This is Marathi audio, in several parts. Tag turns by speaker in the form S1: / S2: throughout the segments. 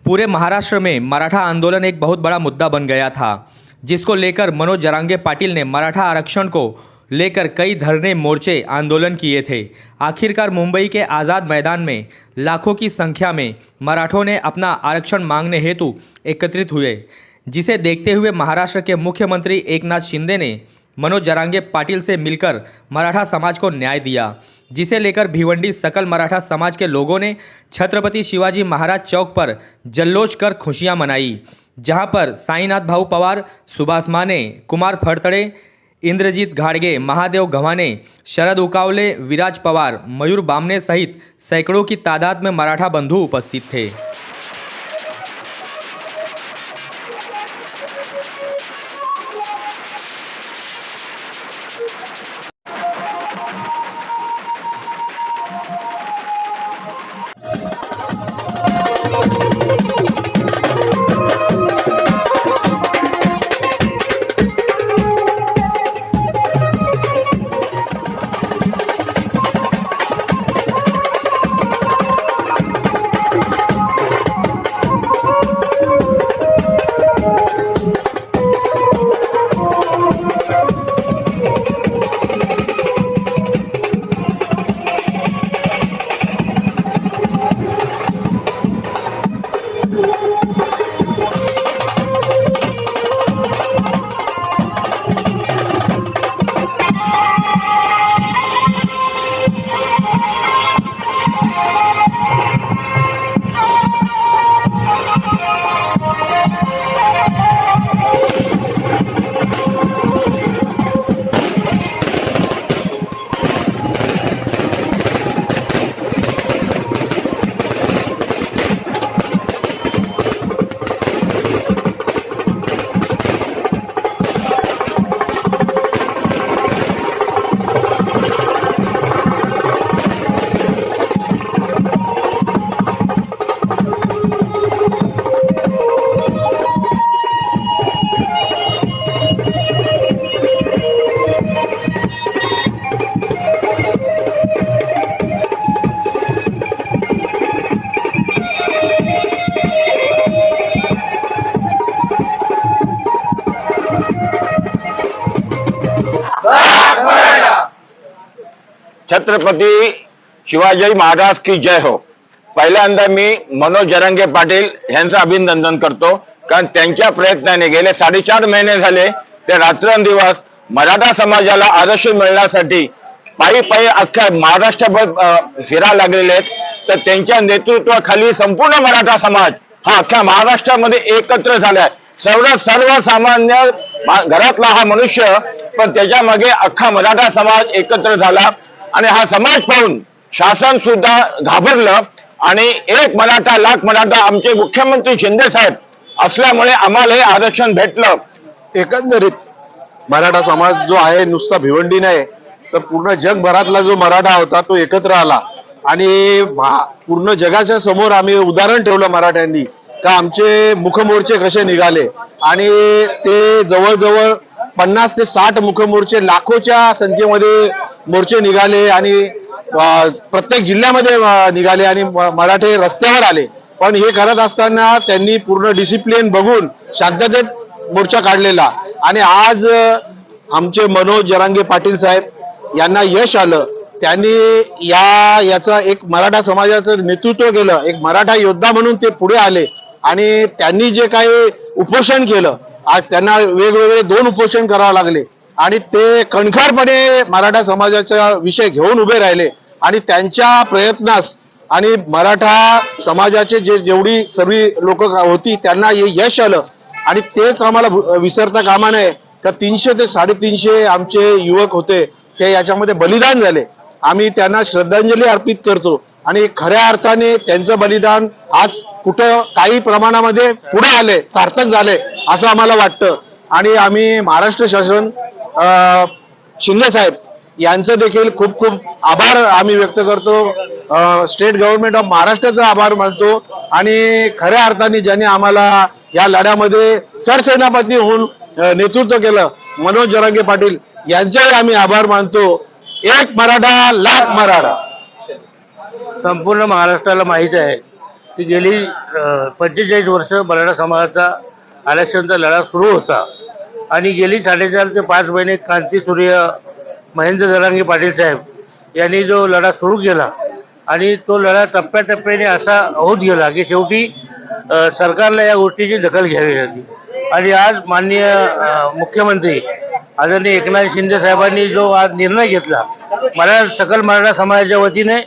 S1: पूरे महाराष्ट्र में मराठा आंदोलन एक बहुत बड़ा मुद्दा बन गया था, जिसको लेकर मनोज जरांगे पाटिल ने मराठा आरक्षण को लेकर कई धरने मोर्चे आंदोलन किए थे। आखिरकार मुंबई के आज़ाद मैदान में लाखों की संख्या में मराठों ने अपना आरक्षण मांगने हेतु एकत्रित हुए, जिसे देखते हुए महाराष्ट्र के मुख्यमंत्री एकनाथ शिंदे ने मनोज जरांगे पाटिल से मिलकर मराठा समाज को न्याय दिया, जिसे लेकर भिवंडी सकल मराठा समाज के लोगों ने छत्रपति शिवाजी महाराज चौक पर जल्लोष कर खुशियां मनाई, जहां पर साईनाथ भाऊ पवार, सुभाष माने, कुमार फड़तड़े, इंद्रजीत घाड़गे, महादेव गव्हाणे, शरद उकावले, विराज पवार, मयूर बामने सहित सैकड़ों की तादाद में मराठा बंधु उपस्थित थे।
S2: छत्रपती शिवाजी महाराज की जय हो। पहिल्यांदा मी मनोज जरांगे पाटील यांचं अभिनंदन करतो, कारण त्यांच्या प्रयत्नाने गेले 4.5 महिने झाले ते रात्रंदिवस मराठा समाजाला आरक्षण मिळण्यासाठी पायी पायी अख्ख्या महाराष्ट्रभर फिरायला लागलेले आहेत। तर त्यांच्या नेतृत्वाखाली संपूर्ण मराठा समाज हा अख्ख्या महाराष्ट्रामध्ये एकत्र झालाय। सर्वसामान्य घरातला हा मनुष्य, पण त्याच्या मागे अख्खा मराठा समाज एकत्र झाला आणि हा समाज पाहून शासन सुद्धा घाबरलं आणि एक मराठा लाख मराठा आमचे मुख्यमंत्री शिंदे साहेब असल्यामुळे आम्हाला हे आरक्षण भेटलं।
S3: एकंदरीत मराठा समाज जो आहे नुसता भिवंडी नाही तर पूर्ण जगभरातला जो मराठा होता तो एकत्र आला आणि पूर्ण जगाच्या समोर आम्ही उदाहरण ठेवलं मराठ्यांनी का आमचे मुखमोर्चे कसे निघाले आणि ते जवळजवळ 50 ते 60 मुखमोर्चे लाखोच्या संख्येमध्ये मोर्चे निघाले आणि प्रत्येक जिल्ह्यामध्ये निघाले आणि मराठे रस्त्यावर आले। पण हे करत असताना त्यांनी पूर्ण डिसिप्लिन बघून शांततेत मोर्चा काढलेला आणि आज आमचे मनोज जरांगे पाटील साहेब यांना यश आलं। त्यांनी याचा एक मराठा समाजाचं नेतृत्व केलं, एक मराठा योद्धा म्हणून ते पुढे आले आणि त्यांनी जे काही उपोषण केलं, आज त्यांना वेगवेगळे 2 उपोषण करावे लागले आणि ते कणखरपणे मराठा समाजाचा विषय घेऊन उभे राहिले आणि त्यांच्या प्रयत्नास आणि मराठा समाजाचे जेवढी सर्व लोक होती त्यांना हे यश आलं आणि तेच आम्हाला विसरता कामा नये का 300 ते 350 आमचे युवक होते ते याच्यामध्ये बलिदान झाले। आम्ही त्यांना श्रद्धांजली अर्पित करतो आणि खऱ्या अर्थाने त्यांचं बलिदान आज कुठं काही प्रमाणामध्ये पुढे आले, सार्थक झाले असं आम्हाला वाटतं आणि आम्ही महाराष्ट्र शासन शिंदे साहेब यांचं देखील खूप खूप आभार आम्ही व्यक्त करतो। स्टेट गव्हर्नमेंट ऑफ महाराष्ट्राचा आभार मानतो आणि खऱ्या अर्थाने ज्यांनी आम्हाला या लढ्यामध्ये सरसेनापती होऊन नेतृत्व केलं मनोज जरांगे पाटील यांचेही आम्ही आभार मानतो। एक मराठा लाख मराठा।
S4: संपूर्ण महाराष्ट्राला माहिती आहे की गेली 45 वर्ष मराठा समाजाचा आरक्षणचा लढा सुरू होता आणि गेली 4.5 ते 5 महिने क्रांतीसूर्य महेंद्र जरांगे पाटील साहेब यांनी जो लढा सुरू केला आणि तो लढा टप्प्याटप्प्याने असा होत गेला की शेवटी सरकारला या गोष्टीची दखल घ्यावी लागली आणि आज माननीय मुख्यमंत्री आदरणीय एकनाथ शिंदे साहेबांनी जो आज निर्णय घेतला, मला सकल मराठा समाजाच्या वतीने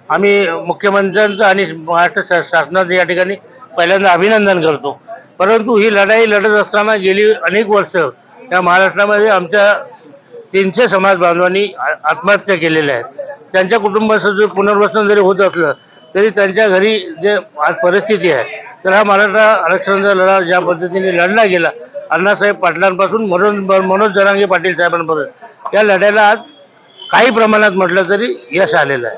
S4: आम्ही मुख्यमंत्र्यांचं आणि महाराष्ट्र शासनाचं या ठिकाणी पहिल्यांदा अभिनंदन करतो. परंतु ही लढाई लढत असताना गेली अनेक वर्ष या महाराष्ट्रामध्ये आमच्या 300 समाज बांधवांनी आत्महत्या केलेल्या आहेत. त्यांच्या कुटुंबाचं जे पुनर्वसन जरी होत असलं तरी त्यांच्या घरी जे आज परिस्थिती आहे, तर हा मराठा आरक्षणाचा लढा ज्या पद्धतीने लढला गेला अण्णासाहेब पाटलांपासून मनोज जरांगे पाटील साहेबांपर्यंत, या लढ्याला आज काही प्रमाणात म्हटलं तरी यश आलेलं आहे.